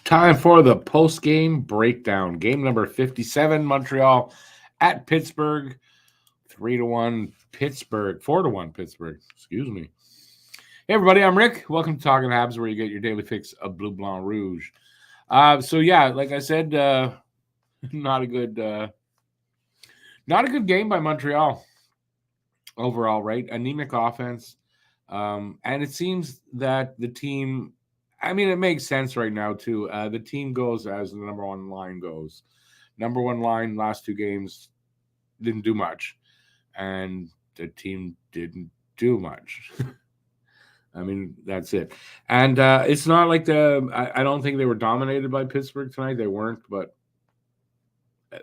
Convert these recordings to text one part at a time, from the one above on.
Time for the post-game breakdown. Game number 57, Montreal at Pittsburgh. 3-1 Pittsburgh. 4-1 Pittsburgh. Excuse me. Hey, everybody. I'm Rick. Welcome to Talking Habs, where you get your daily fix of Bleu Blanc Rouge. Like I said, not a good game by Montreal overall, right? Anemic offense. And it seems that the team, it makes sense right now, too. The team goes as the number one line goes. Number one line, last two games, didn't do much. And the team didn't do much. That's it. And it's not like I don't think they were dominated by Pittsburgh tonight. They weren't, but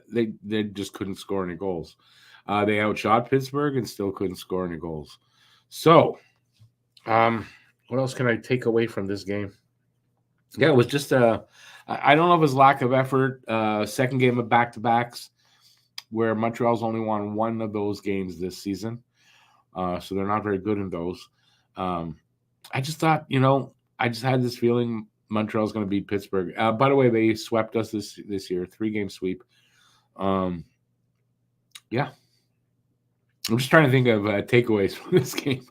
they just couldn't score any goals. They outshot Pittsburgh and still couldn't score any goals. So, what else can I take away from this game? Yeah, it was just I don't know if it was lack of effort. Second game of back-to-backs where Montreal's only won one of those games this season. So they're not very good in those. I just thought, I just had this feeling Montreal's going to beat Pittsburgh. By the way, they swept us this year, 3-game sweep. Yeah. I'm just trying to think of takeaways from this game.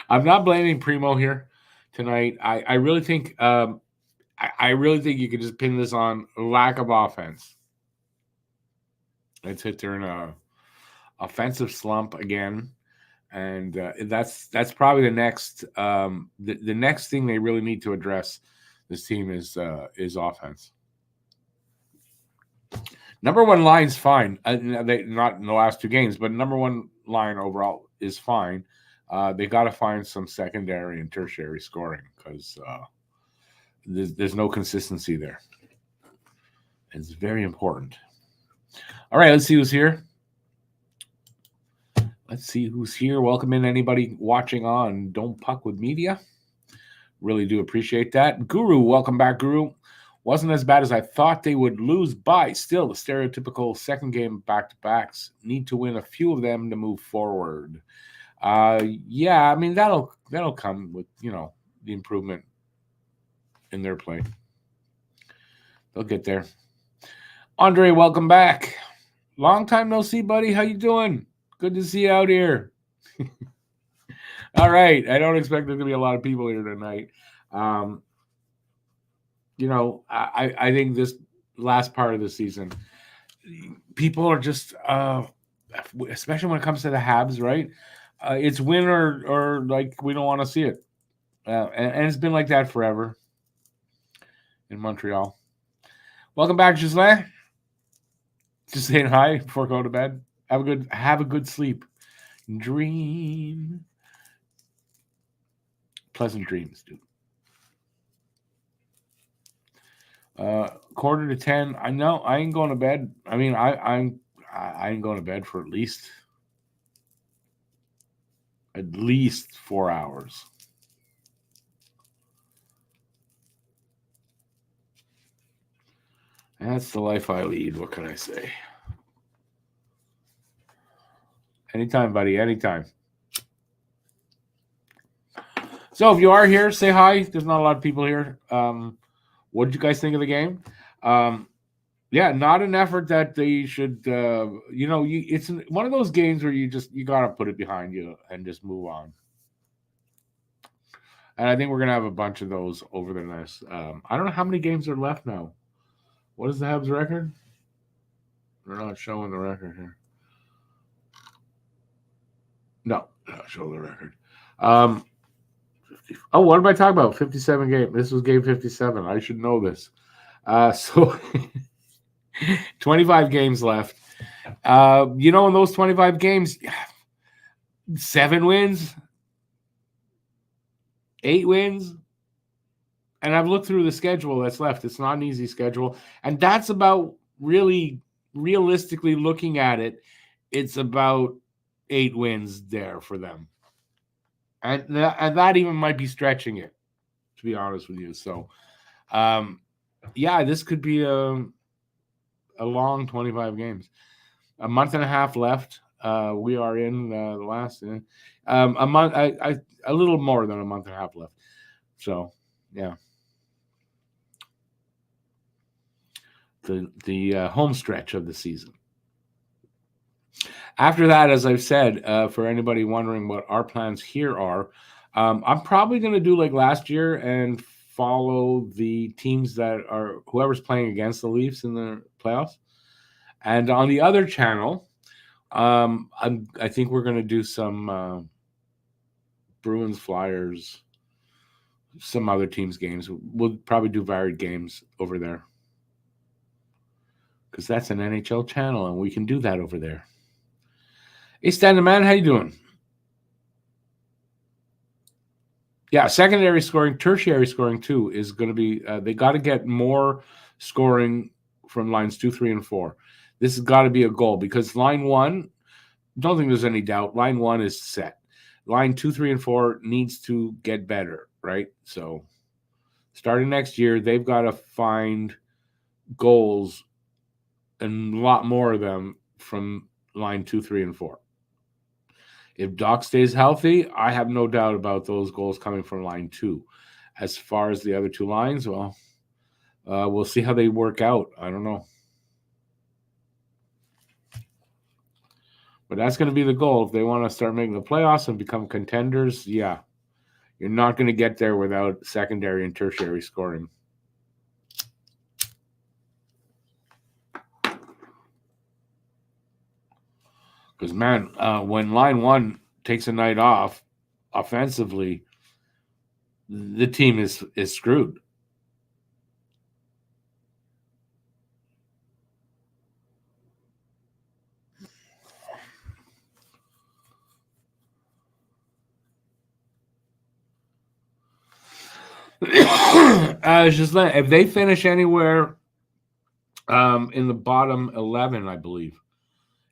I'm not blaming Primo here tonight. I really think I really think you could just pin this on lack of offense. It's hit during a offensive slump again, and that's probably the next the next thing they really need to address. This team is offense. Number one line's fine. They not in the last two games, but number one line overall is fine. They got to find some secondary and tertiary scoring because there's no consistency there. It's very important. All right, let's see who's here. Welcome in anybody watching on Don't Puck with Media. Really do appreciate that. Guru, welcome back, Guru. Wasn't as bad as I thought they would lose by. Still, the stereotypical second game back-to-backs need to win a few of them to move forward. That'll come with, the improvement in their play. They'll get there. Andre, welcome back. Long time no see, buddy. How you doing? Good to see you out here. All right. I don't expect there's going to be a lot of people here tonight. I think this last part of the season, people are just, especially when it comes to the Habs, right? It's win or like we don't want to see it. And it's been like that forever in Montreal. Welcome back, Gislain. Just saying hi before going to bed. Have a good sleep. Dream. Pleasant dreams, dude. 9:45. I know I ain't going to bed. I ain't going to bed for at least 4 hours. That's the life I lead. What can I say? Anytime, buddy. Anytime. So if you are here, say hi. There's not a lot of people here. What did you guys think of the game? Not an effort that they should. It's one of those games where you gotta put it behind you and just move on. And I think we're gonna have a bunch of those over the next. I don't know how many games are left now. What is the Habs record? They're not showing the record here. No, not showing the record. What am I talking about? 57 game. This was game 57. I should know this. So 25 games left. In those 25 games, 7 wins, 8 wins. And I've looked through the schedule that's left. It's not an easy schedule. And that's about really realistically looking at it. It's about 8 wins there for them. And that even might be stretching it, to be honest with you. So, this could be a long 25 games. A month and a half left. We are in the last a month. A little more than a month and a half left. So, yeah. the home stretch of the season. After that, as I've said, for anybody wondering what our plans here are, I'm probably going to do like last year and follow the teams that are whoever's playing against the Leafs in the playoffs. And on the other channel, I think we're going to do some Bruins, Flyers, some other teams' games. We'll probably do varied games over there because that's an NHL channel, and we can do that over there. Hey, Standing Man, how you doing? Yeah, secondary scoring, tertiary scoring too is going to be. They got to get more scoring from lines 2, 3, and 4. This has got to be a goal because line 1, don't think there's any doubt. Line 1 is set. Line 2, 3, and 4 needs to get better, right? So, starting next year, they've got to find goals and a lot more of them from line 2, 3, and 4. If Doc stays healthy, I have no doubt about those goals coming from line 2. As far as the other two lines, well, we'll see how they work out. I don't know. But that's going to be the goal. If they want to start making the playoffs and become contenders, yeah. You're not going to get there without secondary and tertiary scoring. Because, man, when line 1 takes a night off, offensively, the team is screwed. If they finish anywhere in the bottom 11, I believe,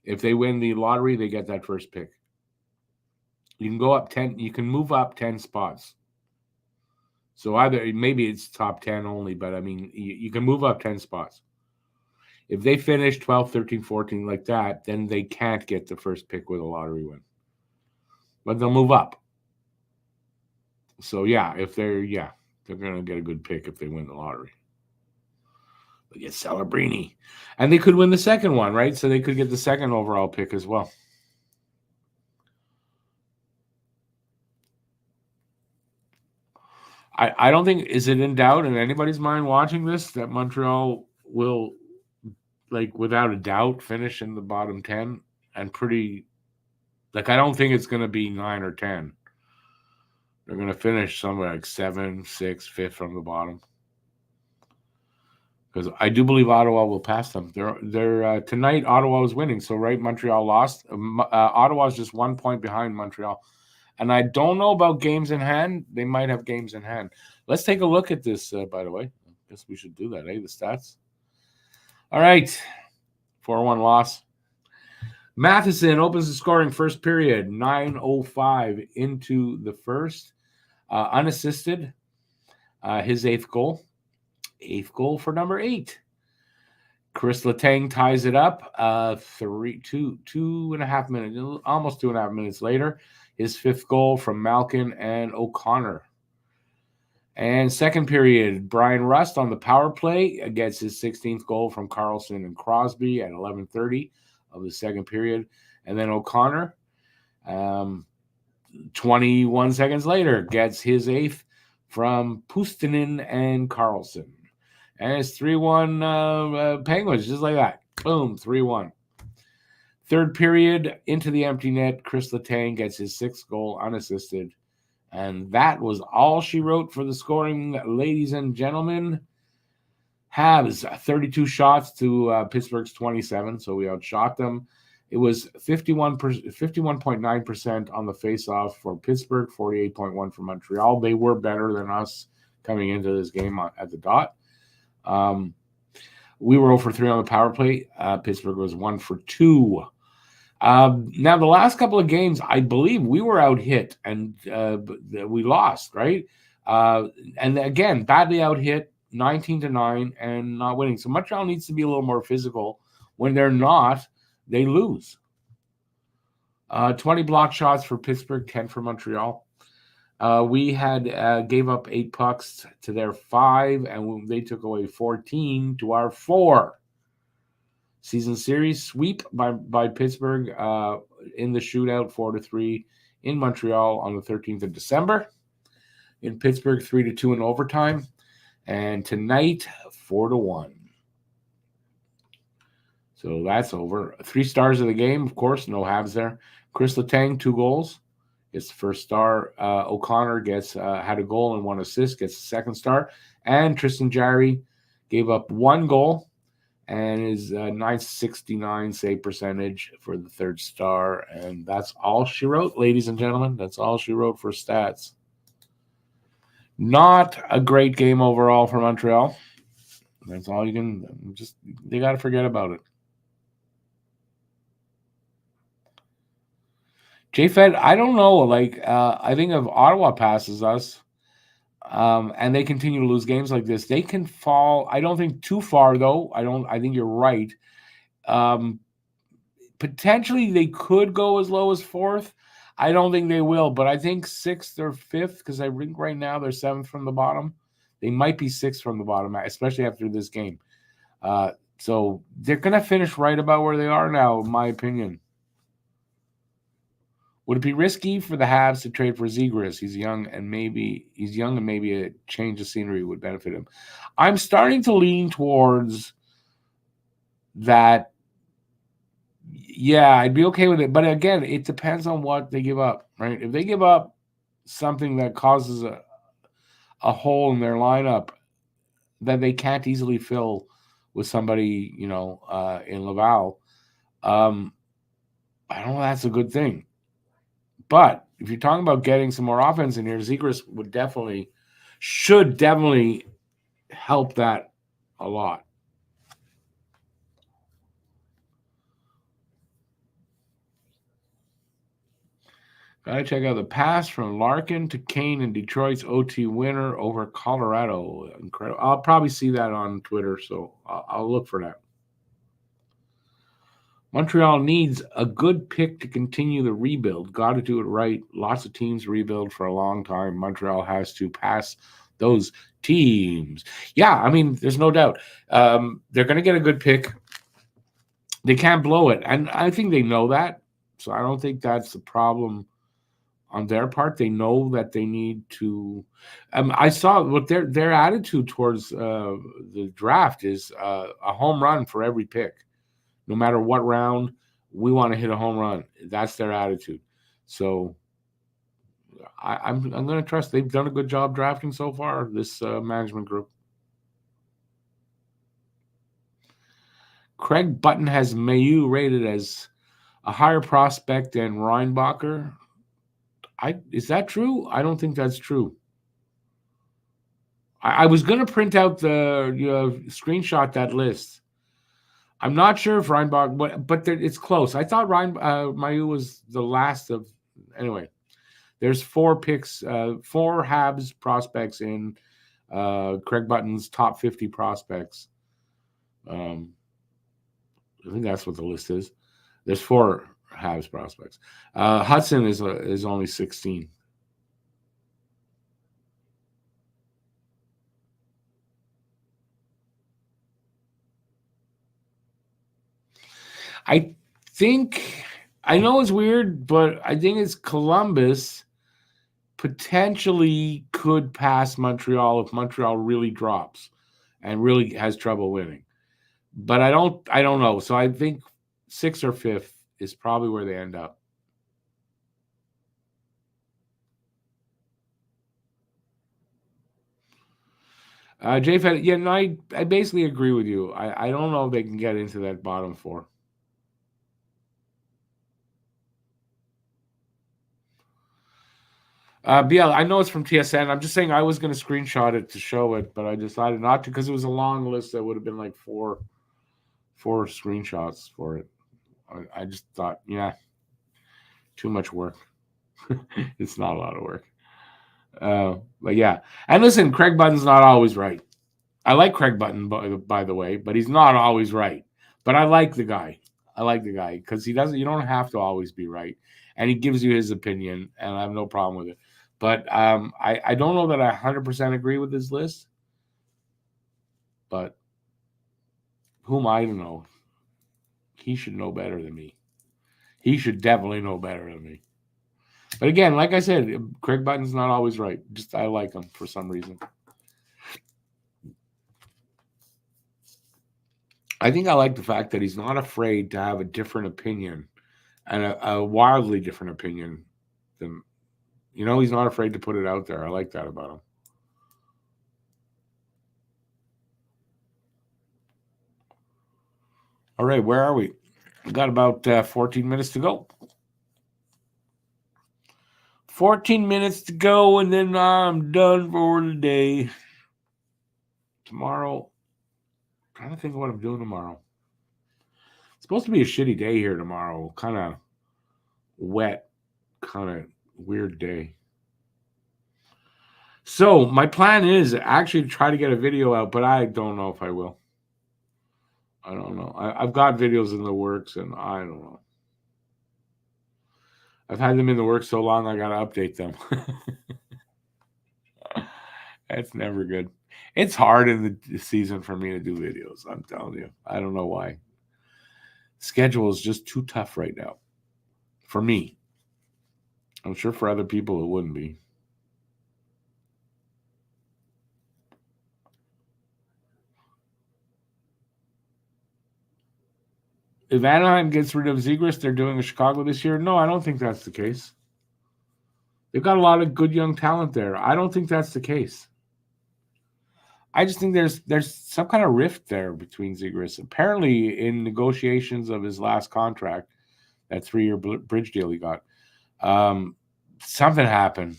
if they win the lottery, they get that first pick. You can go up 10. You can move up 10 spots. So either maybe it's top 10 only, but I mean, you can move up 10 spots. If they finish 12, 13, 14 like that, then they can't get the first pick with a lottery win. But they'll move up. So yeah, they're going to get a good pick if they win the lottery. They get Celebrini. And they could win the second one, right? So they could get the second overall pick as well. I don't think, is it in doubt in anybody's mind watching this that Montreal will, like, without a doubt, finish in the bottom 10 and pretty, like, I don't think it's going to be 9 or 10. They're going to finish somewhere like 7, 6, 5th from the bottom. Because I do believe Ottawa will pass them. They're tonight, Ottawa is winning. So, right, Montreal lost. Ottawa is just 1 point behind Montreal. And I don't know about games in hand. They might have games in hand. Let's take a look at this, by the way. I guess we should do that, The stats. All right. 4-1 loss. Matheson opens the scoring first period, 9:05 into the first. Unassisted. His 8th goal. 8th goal for number 8. Chris Letang ties it up 2.5 minutes, almost 2.5 minutes later. His 5th goal from Malkin and O'Connor. And second period, Brian Rust on the power play gets his 16th goal from Carlson and Crosby at 11:30 of the second period. And then O'Connor, 21 seconds later, gets his 8th from Puustinen and Carlson. And it's 3-1 Penguins, just like that. Boom, 3-1. Third period, into the empty net, Chris Letang gets his 6th goal unassisted. And that was all she wrote for the scoring, ladies and gentlemen. Habs, 32 shots to Pittsburgh's 27, so we outshot them. It was 51.9% on the face-off for Pittsburgh, 48.1% for Montreal. They were better than us coming into this game at the dot. We were 0 for 3 on the power play. Pittsburgh was 1 for 2. Now, the last couple of games, I believe we were out hit and we lost, right? And again, badly out hit, 19-9 and not winning. So Montreal needs to be a little more physical. When they're not, they lose. 20 block shots for Pittsburgh, 10 for Montreal. We had gave up 8 pucks to their 5, and they took away 14 to our 4. Season series sweep by Pittsburgh in the shootout 4-3 in Montreal on the 13th of December. In Pittsburgh 3-2 in overtime. And tonight 4-1. So that's over. 3 stars of the game, of course, no Habs there. Chris Letang, 2 goals. Gets the first star. O'Connor gets had a goal and 1 assist, gets the second star. And Tristan Jarry gave up 1 goal and is 969 save percentage for the 3rd star. And that's all she wrote, ladies and gentlemen. That's all she wrote for stats. Not a great game overall for Montreal. That's all you can just, they got to forget about it. J-Fed, I don't know. Like, I think if Ottawa passes us and they continue to lose games like this, they can fall. I don't think too far, though. I think you're right. Potentially, they could go as low as 4th. I don't think they will, but I think 6th or 5th, because I think right now they're 7th from the bottom. They might be 6th from the bottom, especially after this game. So they're going to finish right about where they are now, in my opinion. Would it be risky for the Habs to trade for Zegras? He's young and maybe a change of scenery would benefit him. I'm starting to lean towards that. Yeah, I'd be okay with it. But again, it depends on what they give up, right? If they give up something that causes a hole in their lineup that they can't easily fill with somebody, in Laval, I don't know, that's a good thing. But if you're talking about getting some more offense in here, Zegras should definitely help that a lot. Gotta check out the pass from Larkin to Kane in Detroit's OT winner over Colorado. Incredible. I'll probably see that on Twitter, so I'll look for that. Montreal needs a good pick to continue the rebuild. Got to do it right. Lots of teams rebuild for a long time. Montreal has to pass those teams. Yeah, I mean, there's no doubt. They're going to get a good pick. They can't blow it, and I think they know that. So I don't think that's the problem on their part. They know that they need to. I saw what their attitude towards the draft is a home run for every pick. No matter what round, we want to hit a home run. That's their attitude. So I'm going to trust. They've done a good job drafting so far, this management group. Craig Button has Mayu rated as a higher prospect than Reinbacher. Is that true? I don't think that's true. I was going to print out the screenshot that list. I'm not sure if Reinbach, but it's close. I thought Mayu was the last of. Anyway, there's 4 picks, 4 Habs prospects in Craig Button's top 50 prospects. I think that's what the list is. There's 4 Habs prospects. Hudson is only 16. I know it's weird, but I think it's Columbus potentially could pass Montreal if Montreal really drops and really has trouble winning. But I don't know. So I think 6th or 5th is probably where they end up. J-Fed, yeah, no, I basically agree with you. I don't know if they can get into that bottom 4. Yeah, I know it's from TSN. I'm just saying I was going to screenshot it to show it, but I decided not to because it was a long list that would have been like four screenshots for it. I just thought, yeah, too much work. It's not a lot of work. But yeah. And listen, Craig Button's not always right. I like Craig Button, by the way, but he's not always right. But I like the guy. Because you don't have to always be right. And he gives you his opinion, and I have no problem with it. But I don't know that I 100% agree with this list. But who am I to know? he should know better than me. He should definitely know better than me. But again, like I said, Craig Button's not always right. Just I like him for some reason. I think I like the fact that he's not afraid to have a different opinion and a wildly different opinion than, he's not afraid to put it out there. I like that about him. All right, where are we? We've got about 14 minutes to go. 14 minutes to go, and then I'm done for the day. Tomorrow, I'm trying to think of what I'm doing tomorrow. It's supposed to be a shitty day here tomorrow. Kind of wet, kind of weird day. So my plan is actually to try to get a video out, but I don't know if I will. I don't know. I've got videos in the works, and I don't know. I've had them in the works so long, I got to update them. That's never good. It's hard in the season for me to do videos, I'm telling you. I don't know why. Schedule is just too tough right now. For me. I'm sure for other people it wouldn't be. If Anaheim gets rid of Zegras, they're doing in Chicago this year? No, I don't think that's the case. They've got a lot of good young talent there. I don't think that's the case. I just think there's some kind of rift there between Zegras. Apparently, in negotiations of his last contract, that 3-year bridge deal he got, something happened.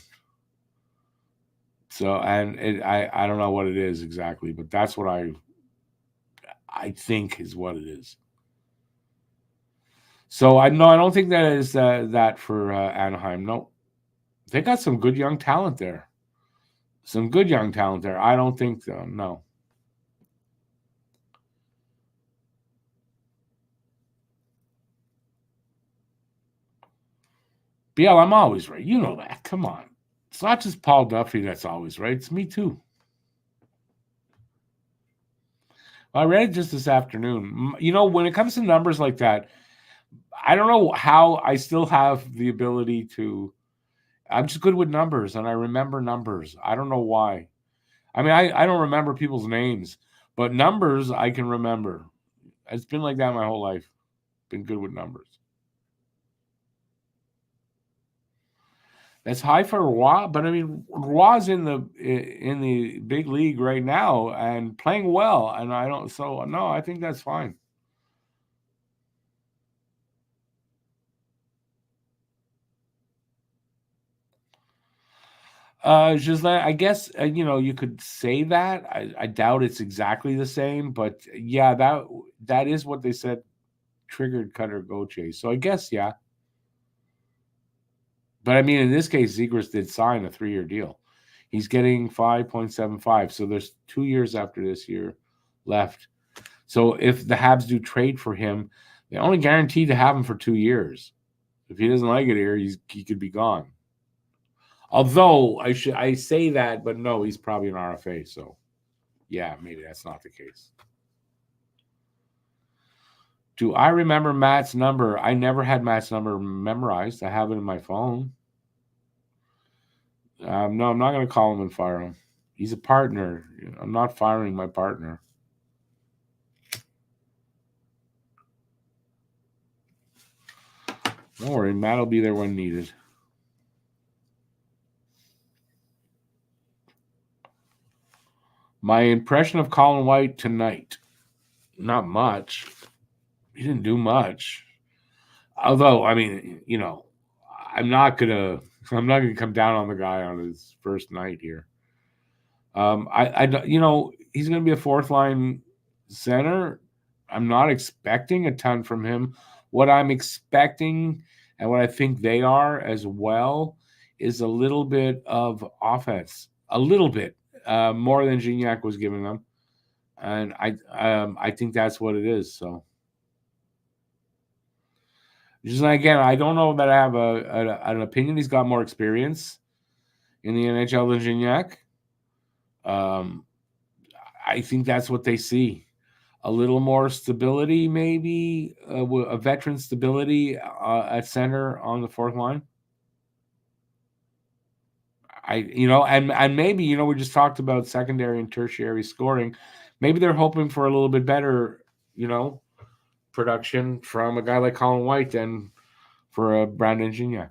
So, and I don't know what it is exactly, but that's what I think is what it is. So I don't think that is that for Anaheim. No, they got some good young talent there. I don't think so. No. BL, I'm always right. You know that. Come on. It's not just Paul Duffy that's always right. It's me too. Well, I read it just this afternoon. When it comes to numbers like that, I don't know how I still have the ability to. I'm just good with numbers, and I remember numbers. I don't know why. I mean, I don't remember people's names, but numbers I can remember. It's been like that my whole life. Been good with numbers. That's high for Roy, but I mean, Roy's in the big league right now and playing well, and I don't. So no, I think that's fine. Just I guess you could say that. I doubt it's exactly the same, but yeah, that is what they said triggered Cutter Gauthier. So I guess yeah. But I mean, in this case, Zegras did sign a 3-year deal. He's getting 5.75. So there's 2 years after this year left. So if the Habs do trade for him, they only guaranteed to have him for 2 years. If he doesn't like it here, he could be gone. Although I say that, but no, he's probably an RFA. So yeah, maybe that's not the case. Do I remember Matt's number? I never had Matt's number memorized. I have it in my phone. No, I'm not going to call him and fire him. He's a partner. I'm not firing my partner. Don't worry, Matt will be there when needed. My impression of Colin White tonight, not much. He didn't do much. Although, I mean, I'm not gonna come down on the guy on his first night here. He's gonna be a 4th line center. I'm not expecting a ton from him. What I'm expecting and what I think they are as well is a little bit of offense, a little bit more than Gignac was giving them, and I think that's what it is. So. Just again, I don't know that I have an opinion. He's got more experience in the NHL than Gignac. I think that's what they see. a little more stability, maybe a veteran stability at center on the fourth line. And maybe, we just talked about secondary and tertiary scoring. Maybe they're hoping for a little bit better, production from a guy like Colin White than for a Brandon Gignac.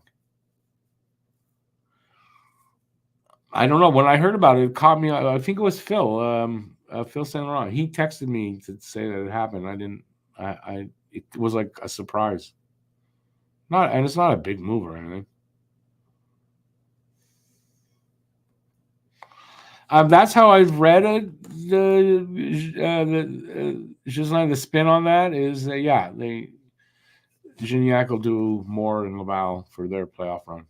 I don't know. When I heard about it, it caught me. I think it was Phil. Phil Saint Laurent. He texted me to say that it happened. I didn't. It was like a surprise. It's not a big move or anything. That's how I've read it. The spin on that is Gignac will do more than Laval for their playoff run.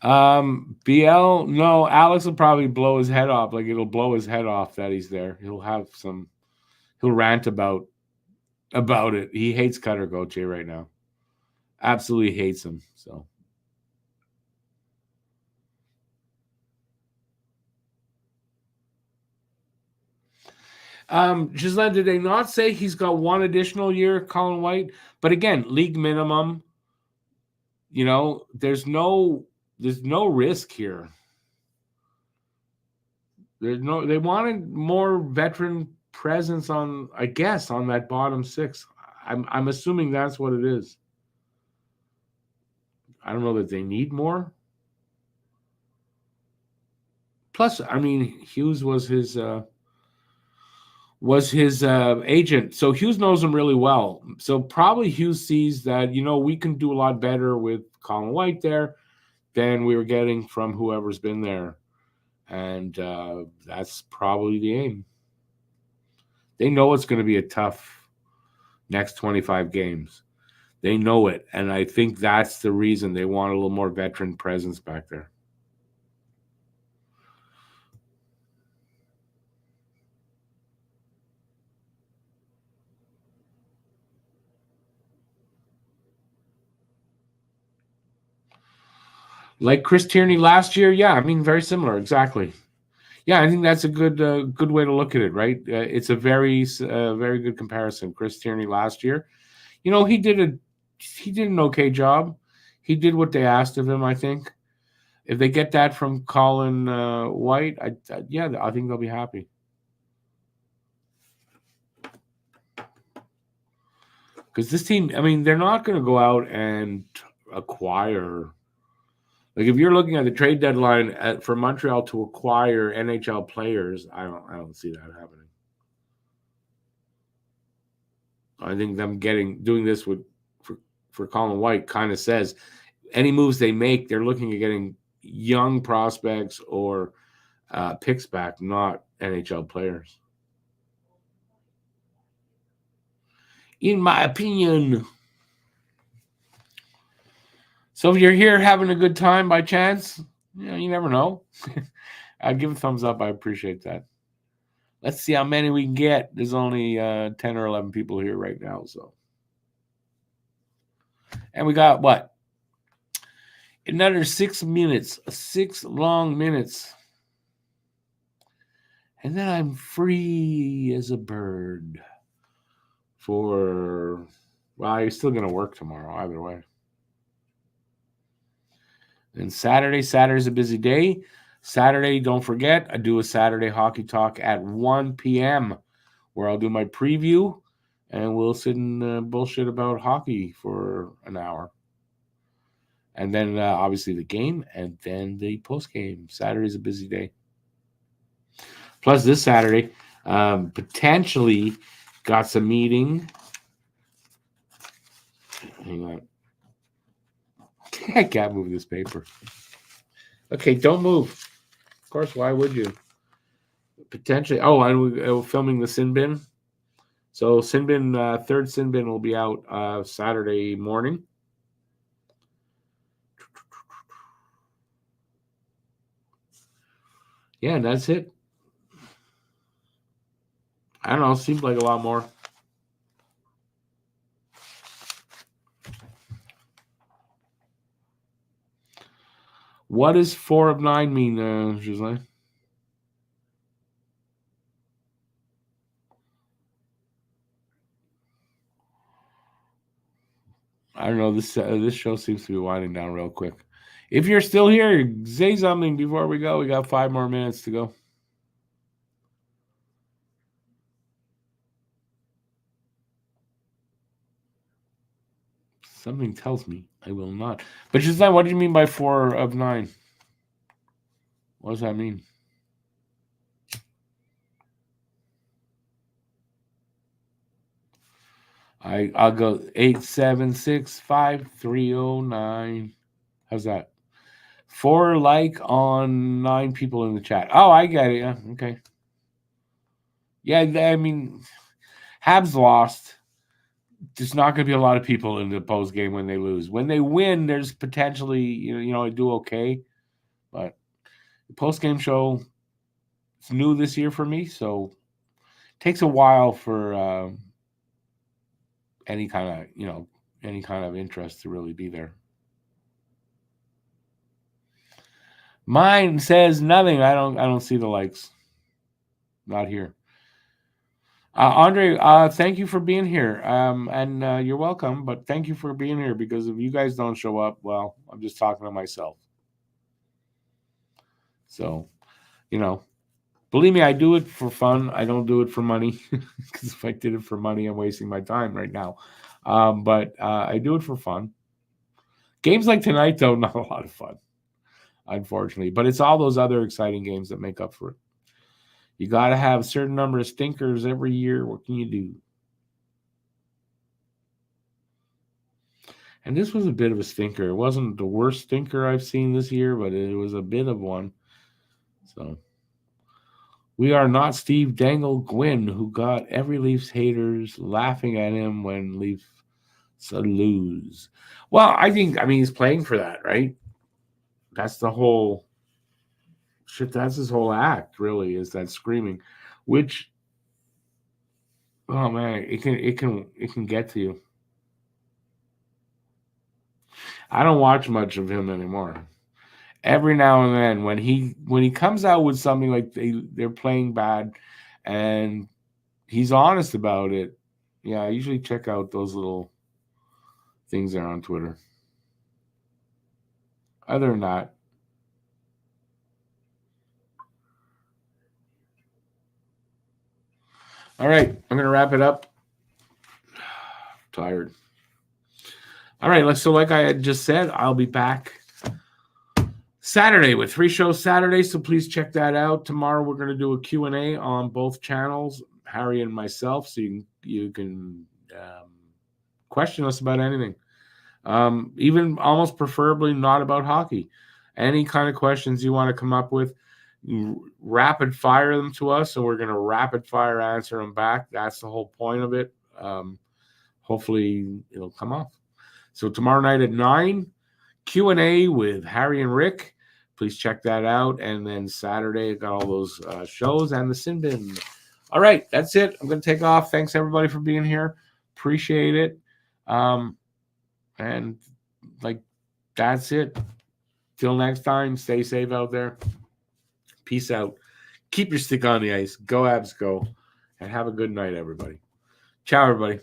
BL, no, Alex will probably blow his head off. Like, it'll blow his head off that he's there. He'll rant about it. He hates Cutter Gauthier right now. Absolutely hates him. So. Gislain, did they not say he's got one additional year, Colin White? But again, league minimum. There's no risk here. They wanted more veteran presence on that bottom six. I'm assuming that's what it is. I don't know that they need more. Plus, Hughes was his agent, so Hughes knows him really well. So probably Hughes sees that we can do a lot better with Colin White there than we were getting from whoever's been there, and that's probably the aim. They know it's going to be a tough next 25 games. They know it, and I think that's the reason they want a little more veteran presence back there. Like Chris Tierney last year, very similar, exactly. Yeah, I think that's a good way to look at it, right? It's a very good comparison. Chris Tierney last year, he did an okay job. He did what they asked of him, I think. If they get that from Colin White, I think they'll be happy. Because this team, they're not going to go out and acquire. Like, if you're looking at the trade deadline for Montreal to acquire NHL players, I don't see that happening. I think them doing this for Colin White kind of says any moves they make, they're looking at getting young prospects or picks back, not NHL players. In my opinion. So if you're here having a good time by chance, you never know. I'd give a thumbs up. I appreciate that. Let's see how many we can get. There's only 10 or 11 people here right now. So, and we got what? Another 6 minutes. 6 long minutes. And then I'm free as a bird you're still going to work tomorrow either way. And Saturday's a busy day. Saturday, don't forget, I do a Saturday hockey talk at 1 p.m. where I'll do my preview and we'll sit and bullshit about hockey for an hour. And then obviously the game and then the postgame. Saturday's a busy day. Plus this Saturday, potentially got some meeting. Hang on. I can't move this paper. Okay, don't move. Of course, why would you? Potentially. Oh, and we're filming the sin bin. So sin bin, third sin bin will be out Saturday morning. Yeah, and that's it. I don't know. Seems like a lot more. What does 4 of 9 mean, Ghislaine? I don't know. This show seems to be winding down real quick. If you're still here, say something before we go. We got 5 more minutes to go. Something tells me I will not. But Ghislaine, what do you mean by 4 of 9? What does that mean? I'll go 8765309. How's that? 4 like on 9 people in the chat. Oh, I get it. Yeah, okay. Yeah, I mean, Habs lost. There's not going to be a lot of people in the post game when they lose. When they win, there's potentially I do okay, but the post game show is new this year for me, so it takes a while for any kind of interest to really be there. Mine says nothing. I don't see the likes. Not here. Andre, thank you for being here. And you're welcome, but thank you for being here, because if you guys don't show up, well, I'm just talking to myself. So, believe me, I do it for fun. I don't do it for money, because if I did it for money, I'm wasting my time right now. But I do it for fun. Games like tonight, though, not a lot of fun, unfortunately. But it's all those other exciting games that make up for it. You got to have a certain number of stinkers every year. What can you do? And this was a bit of a stinker. It wasn't the worst stinker I've seen this year, but it was a bit of one. So we are not Steve Dangle Gwynn, who got every Leafs haters laughing at him when Leafs lose. Well, I mean, he's playing for that, right? That's the whole shit. That's his whole act, really, is that screaming, which, oh man, it can get to you. I don't watch much of him anymore. Every now and then, when he comes out with something like they're playing bad, and he's honest about it, yeah, I usually check out those little things there on Twitter. Other than that, all right, I'm gonna wrap it up. Tired. All right, so like I had just said, I'll be back Saturday with 3 shows Saturday, so please check that out. Tomorrow we're going to do a Q&A on both channels, Harry and myself, so you can question us about anything, even almost preferably not about hockey. Any kind of questions you want to come up with, rapid fire them to us, and we're going to rapid fire answer them back. That's the whole point of it. Hopefully it'll come off. So tomorrow night at 9, Q&A with Harry and Rick. Please check that out. And then Saturday, I got all those shows and the Sin Bin. All right, that's it. I'm going to take off. Thanks, everybody, for being here. Appreciate it. And, that's it. Till next time, stay safe out there. Peace out. Keep your stick on the ice. Go Habs, go. And have a good night, everybody. Ciao, everybody.